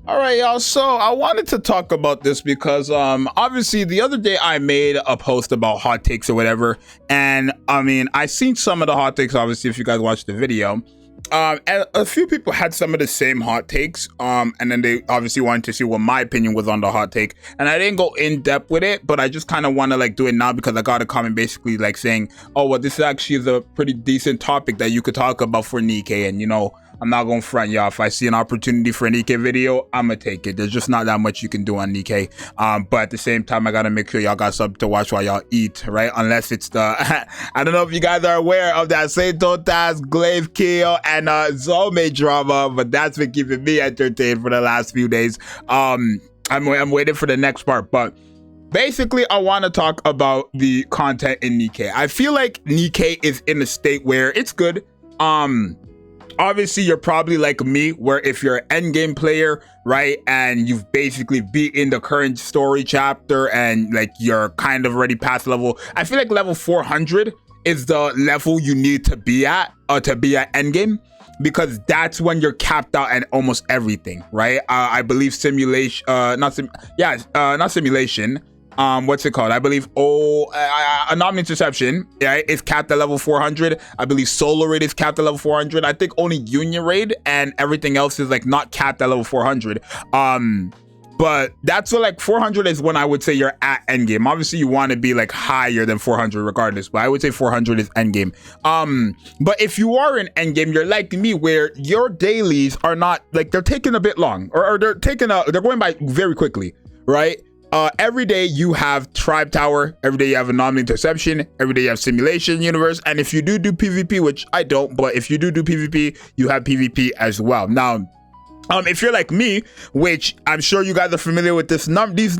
All right, y'all. So I wanted to talk about this because obviously the other day I made a post about hot takes or whatever, and I mean I seen some of the hot takes. Obviously, if you guys watched the video, and a few people had some of the same hot takes, and then they obviously wanted to see what my opinion was on the hot take, and I didn't go in depth with it, but I just kind of want to like do it now because I got a comment basically like saying, oh well, this actually is a pretty decent topic that you could talk about for Nikke, and you know, I'm not gonna front y'all. If I see an opportunity for a Nikke video, I'm gonna take it. There's just not that much you can do on Nikke. But at the same time, I gotta make sure y'all got something to watch while y'all eat, right? Unless it's the I don't know if you guys are aware of that Sato Task, Glaive Kill, and Zome drama, but that's been keeping me entertained for the last few days. I'm waiting for the next part, but basically, I want to talk about the content in Nikke. I feel like Nikke is in a state where it's good. Obviously, you're probably like me, where if you're an endgame player, right, and you've basically beaten the current story chapter and like you're kind of already past level, I feel like level 400 is the level you need to be at endgame, because that's when you're capped out at almost everything, right? I believe simulation, not simulation. What's it called? I believe anomaly interception, yeah, is capped at level 400. I believe solar raid is capped at level 400. I think only union raid and everything else is like not capped at level 400. But that's what, like, 400 is when I would say you're at endgame. Obviously you want to be like higher than 400 regardless, but I would say 400 is endgame. But if you are in endgame, you're like me, where your dailies are not like, they're taking a bit long, or they're going by very quickly, right? Every day you have Tribe Tower, every day you have Anomaly Interception, every day you have Simulation Universe, and if you do PvP, which I don't, but if you do PvP, you have PvP as well. Now, if you're like me, which I'm sure you guys are familiar with these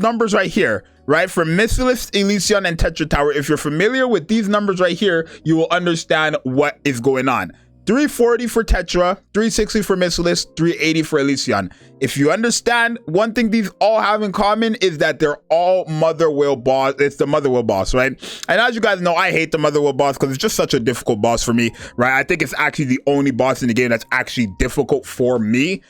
numbers right here, right? For Missilith, Elysion, and Tetra Tower, if you're familiar with these numbers right here, you will understand what is going on. 340 for Tetra, 360 for Missilith, 380 for Elysion. If you understand, one thing these all have in common is that they're all Mother Whale boss. It's the Mother Whale boss, right? And as you guys know, I hate the Mother Whale boss because it's just such a difficult boss for me, right? I think it's actually the only boss in the game that's actually difficult for me.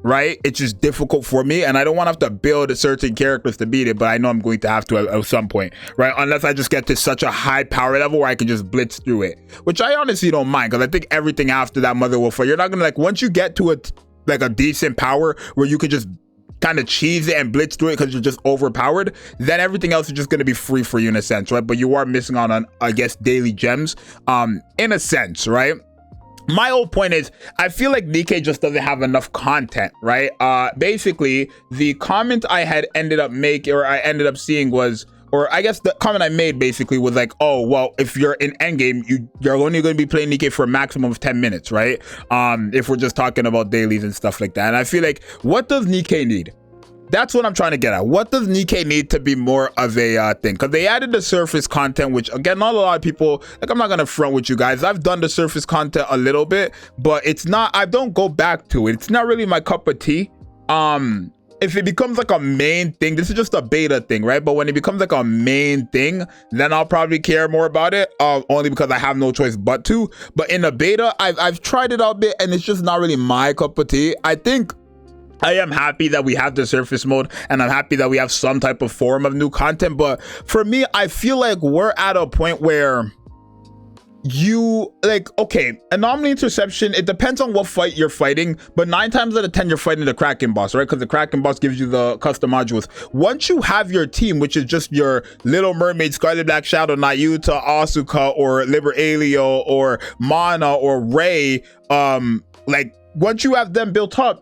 Right? It's just difficult for me, and I don't want to have to build certain characters to beat it, but I know I'm going to have to at some point, right? Unless I just get to such a high power level where I can just blitz through it, which I honestly don't mind, because I think everything after that Mother Wolf, you're not gonna, like, once you get to a decent power where you can just kind of cheese it and blitz through it because you're just overpowered, then everything else is just going to be free for you in a sense, right? But you are missing out on, I guess, daily gems, in a sense, right? My whole point is, I feel like Nikke just doesn't have enough content, right? Basically, the comment I had ended up seeing was, or I guess the comment I made basically was like, oh, well, if you're in endgame, you're only going to be playing Nikke for a maximum of 10 minutes, right? If we're just talking about dailies and stuff like that. And I feel like, what does Nikke need? That's what I'm trying to get at. What does Nikke need to be more of a thing? Because they added the surface content, which, again, not a lot of people, like, I'm not going to front with you guys. I've done the surface content a little bit, but it's not, I don't go back to it. It's not really my cup of tea. If it becomes like a main thing, this is just a beta thing, right? But when it becomes like a main thing, then I'll probably care more about it, only because I have no choice but to. But in a beta, I've tried it out a bit, and it's just not really my cup of tea. I am happy that we have the surface mode, and I'm happy that we have some type of form of new content. But for me, I feel like we're at a point where okay, anomaly interception, it depends on what fight you're fighting, but 9 times out of 10 you're fighting the Kraken boss, right? Because the Kraken boss gives you the custom modules. Once you have your team, which is just your Little Mermaid, Scarlet Black Shadow, Nayuta, Asuka, or Liber Alio, or Mana, or Rei, like, once you have them built up,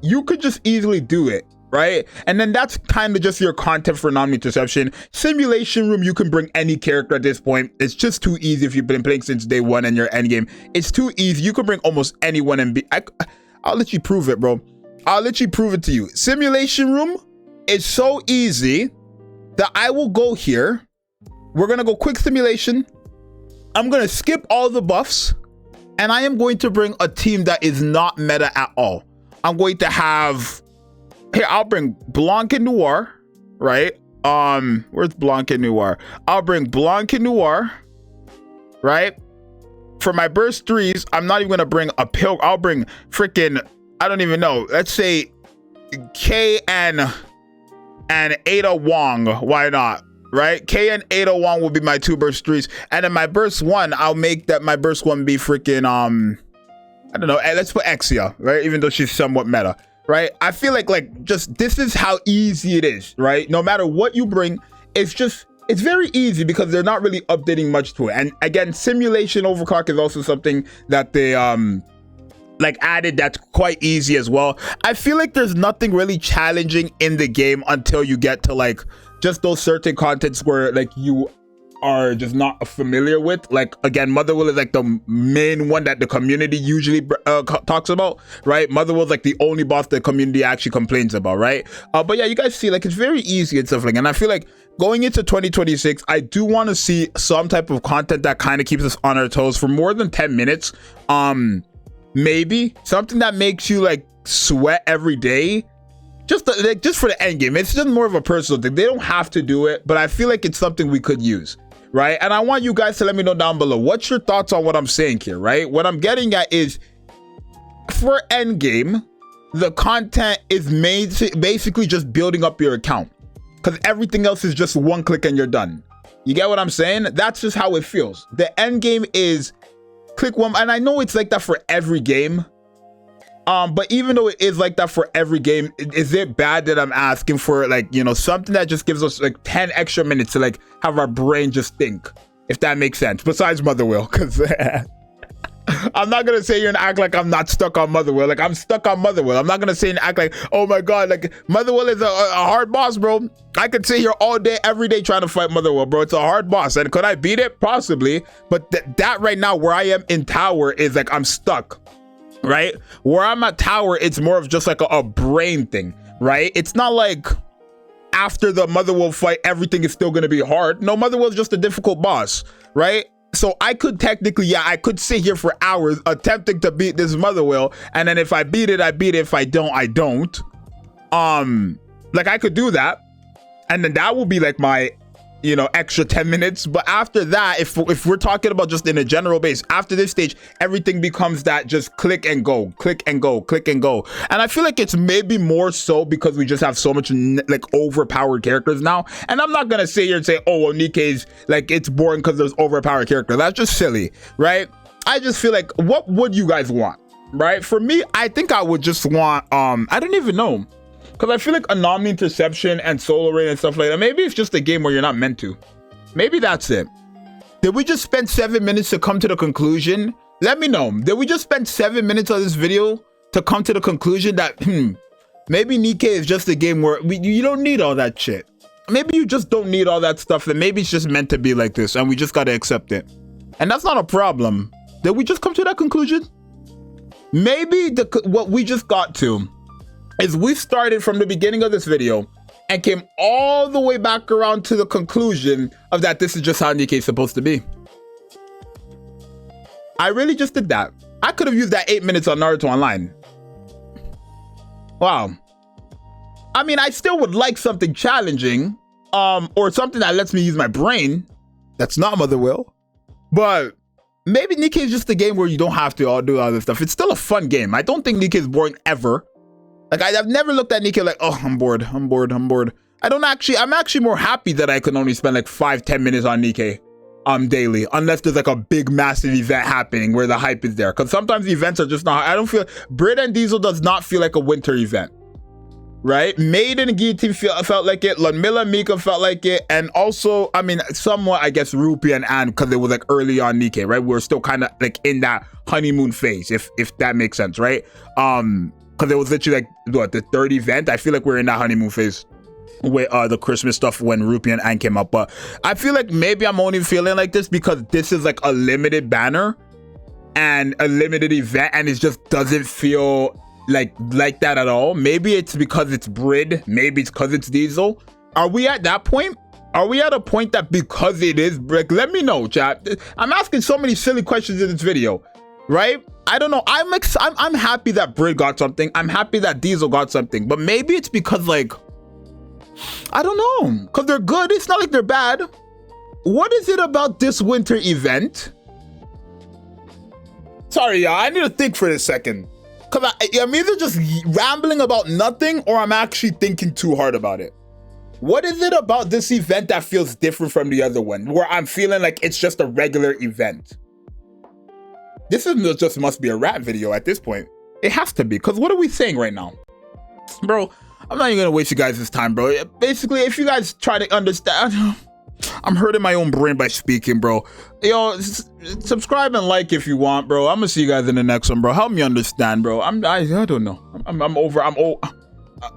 you could just easily do it, right? And then that's kind of just your content for anomaly interception. Simulation room, you can bring any character at this point. It's just too easy if you've been playing since day one and you're endgame. It's too easy. You can bring almost anyone and I'll let you prove it, bro. I'll let you prove it to you. Simulation room is so easy that I will go here. We're gonna go quick simulation. I'm gonna skip all the buffs, and I am going to bring a team that is not meta at all. I'm going to have, here, I'll bring Blanc and Noir, right? Where's Blanc and Noir? I'll bring Blanc and Noir, right? For my burst 3s, I'm not even gonna bring a pill. I'll bring freaking, I don't even know. Let's say K and Ada Wong. Why not? Right? K and Ada Wong will be my 2 burst 3s. And then my burst 1, I'll make that my burst 1 be freaking, I don't know, let's put Exia, right? Even though she's somewhat meta, right? I feel like just, this is how easy it is, right? No matter what you bring, it's very easy because they're not really updating much to it. And again, simulation overclock is also something that they, like added that's quite easy as well. I feel like there's nothing really challenging in the game until you get to like just those certain contents where like you are just not familiar with. Like again, Motherwell is like the main one that the community usually talks about, right? Motherwell is like the only boss the community actually complains about, right? But yeah, you guys see like it's very easy and stuff like, and I feel like going into 2026, I do want to see some type of content that kind of keeps us on our toes for more than 10 minutes. Maybe something that makes you like sweat every day, just for the end game. It's just more of a personal thing. They don't have to do it, but I feel like it's something we could use, right? And I want you guys to let me know down below, what's your thoughts on what I'm saying here, right? What I'm getting at is, for end game, the content is basically just building up your account, because everything else is just one click and you're done. You get what I'm saying? That's just how it feels. The end game is click one, and I know it's like that for every game. But even though it is like that for every game, is it bad that I'm asking for like, you know, something that just gives us like 10 extra minutes to like have our brain just think, if that makes sense, besides Motherwell, because I'm not gonna say here and act like I'm not stuck on Motherwell. Like I'm stuck on Motherwell. I'm not gonna say and act like, oh my god, like Motherwell is a hard boss, bro. I could sit here all day, every day trying to fight Motherwell, bro. It's a hard boss, and could I beat it? Possibly, but that right now where I am in Tower is like I'm stuck. Right? Where I'm at Tower, it's more of just like a brain thing, right? It's not like after the Motherwell fight, everything is still going to be hard. No, Motherwell's just a difficult boss, right? So I could technically, yeah, I could sit here for hours attempting to beat this Motherwell, and then if I beat it, I beat it. If I don't, I don't. Like I could do that, and then that will be like my, you know, extra 10 minutes. But after that, if we're talking about just in a general base, after this stage, everything becomes that just click and go, click and go, click and go. And I feel like it's maybe more so because we just have so much like overpowered characters now. And I'm not gonna sit here and say, oh, well, Nikke's like it's boring because there's overpowered characters. That's just silly, right? I just feel like, what would you guys want, right? For me, I think I would just want, I don't even know. Because I feel like Anomaly Interception and Solo Rain and stuff like that, maybe it's just a game where you're not meant to. Maybe that's it. Did we just spend 7 minutes to come to the conclusion? Let me know. Did we just spend 7 minutes of this video to come to the conclusion that, maybe Nikke is just a game where you don't need all that shit. Maybe you just don't need all that stuff, and maybe it's just meant to be like this, and we just got to accept it. And that's not a problem. Did we just come to that conclusion? Maybe what we just got to is we started from the beginning of this video and came all the way back around to the conclusion of that this is just how Nikke is supposed to be. I really just did that. I could have used that 8 minutes on Naruto Online. Wow. I mean, I still would like something challenging, or something that lets me use my brain. That's not Motherwell. But maybe Nikke is just a game where you don't have to do all this stuff. It's still a fun game. I don't think Nikke is boring ever. Like I've never looked at Nikke like, oh, I'm bored. I'm actually more happy that I can only spend like 5-10 minutes on Nikke daily, unless there's like a big massive event happening where the hype is there. Because sometimes the events are just not, I don't feel, Brit and Diesel does not feel like a winter event, right? Maiden and Guillotine felt like it. Lunmilla and Mika felt like it. And also, I mean, somewhat, I guess, Rupee and Anne, because it was like early on Nikke, right? We're still kind of like in that honeymoon phase, if that makes sense, right? Because it was literally like, what, the third event? I feel like we're in that honeymoon phase with the Christmas stuff when Rupee and Anne came up. But I feel like maybe I'm only feeling like this because this is like a limited banner and a limited event, and it just doesn't feel like that at all. Maybe it's because it's Brid. Maybe it's because it's Diesel. Are we at that point? Are we at a point that because it is Brick? Let me know, chat. I'm asking so many silly questions in this video, right? I don't know. I'm happy that Brid got something. I'm happy that Diesel got something. But maybe it's because, like, I don't know. Because they're good. It's not like they're bad. What is it about this winter event? Sorry, y'all. I need to think for a second. because I'm either just rambling about nothing or I'm actually thinking too hard about it. What is it about this event that feels different from the other one, where I'm feeling like it's just a regular event? This is just must be a rap video at this point. It has to be, because what are we saying right now? Bro, I'm not even gonna waste you guys' time, bro. Basically, if you guys try to understand, I'm hurting my own brain by speaking, bro. Yo, subscribe and like if you want, bro. I'm gonna see you guys in the next one, bro. Help me understand, bro. I don't know.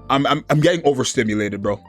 I'm getting overstimulated, bro.